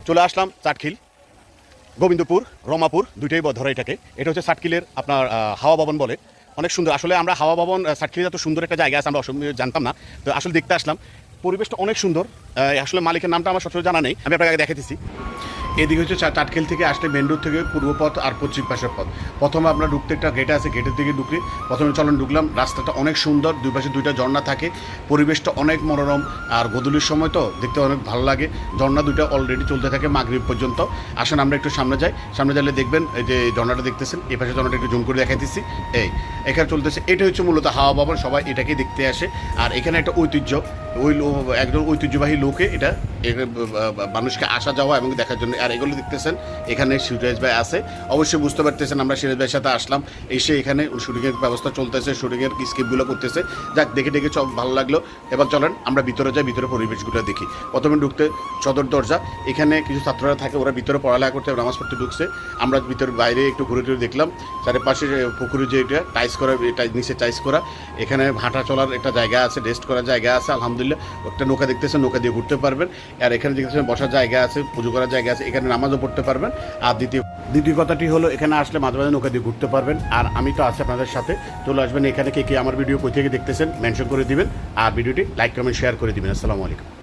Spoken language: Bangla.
চলে আসলাম চাটখিল, গোবিন্দপুর, রমাপুর দুইটাই ধরে এটাকে। এটা হচ্ছে চাটখিলের আপনার হাওয়া ভবন বলে, অনেক সুন্দর। আসলে আমরা হাওয়া ভবন চাটখিলে এত সুন্দর একটা জায়গা আছে আমরা জানতাম না, তো আসলে দেখতে আসলাম। পরিবেশটা অনেক সুন্দর। আসলে মালিকের নামটা আমার সচরাচর জানা নেই, আমি আপনাকে আগে দেখাতেছি। এদিকে হচ্ছে চাটখিল থেকে আসলে মেন রোড থেকে পূর্ব পথ আর পশ্চিম পাশের পথ। প্রথমে আপনার ঢুকতে একটা গেট আছে, গেটের দিকে ঢুকলে প্রথমে চলন ঢুকলাম। রাস্তাটা অনেক সুন্দর, দুই পাশে দুইটা ঝর্ণা থাকে, পরিবেশটা অনেক মনোরম। আর গোধূলির সময় তো দেখতে অনেক ভালো লাগে। ঝর্ণা দুইটা অলরেডি চলতে থাকে মাগরিব পর্যন্ত। আসেন আমরা একটু সামনে যাই, সামনে যাইলে দেখবেন এই যে ঝর্ণাটা দেখতেছেন, এই পাশে ঝর্ণাটা একটু জুম করে দেখাইতেছি। এখানে চলতেছে, এটা হচ্ছে মূলত হাওয়া ভবন, সবাই এটাকেই দেখতে আসে। আর এখানে একটা ঐতিহ্য, একজন ঐতিহ্যবাহী লোকে এটা মানুষকে আসা যাওয়া এবং দেখার জন্য। আর এগুলো দেখতেছেন এখানে সিরাজ ভাই আছে, অবশ্যই বুঝতে পারতেছেন আমরা সিরাজ ভাইয়ের সাথে আসলাম, এসে এখানে শুটিংয়ের ব্যবস্থা চলতেছে, শুটিংয়ের স্কিপগুলো করতেছে। যাক, দেখে দেখে সব ভালো লাগলো। এবার চলেন আমরা ভিতরে যাই, ভিতরে পরিবেশগুলো দেখি। প্রথমে ঢুকতে সদর দরজা, এখানে কিছু ছাত্ররা থাকে, ওরা ভিতরে পড়ালেখা করতে নামাজ পড়তে ঢুকছে। আমরা ভিতরে বাইরে একটু ঘুরে টুরে দেখলাম। চারিপাশে পুকুরে যে এটা টাইস করা, নিচে টাইস করা, এখানে হাঁটা চলার একটা জায়গা আছে, রেস্ট করার জায়গা আছে। আলহামদুলিল্লাহ, একটা নৌকা দেখতেছেন, নৌকা দিয়ে ঘুরতে পারবেন। আর এখানে দেখতেছেন বসার জায়গা আছে, পুজো করার জায়গা আছে, এখানে নামাজও পড়তে পারবেন। আর দ্বিতীয় কথাটি হলো, এখানে আসলে মাঝে মাঝে নৌকা দিয়ে ঘুরতে পারবেন। আর আমি তো আছি আপনাদের সাথে, চলে আসবেন। এখানে কে কে আমার ভিডিও কোথা থেকে দেখতেছেন মেনশন করে দিবেন, আর ভিডিওটি লাইক কমেন্ট শেয়ার করে দিবেন। আসসালামু আলাইকুম।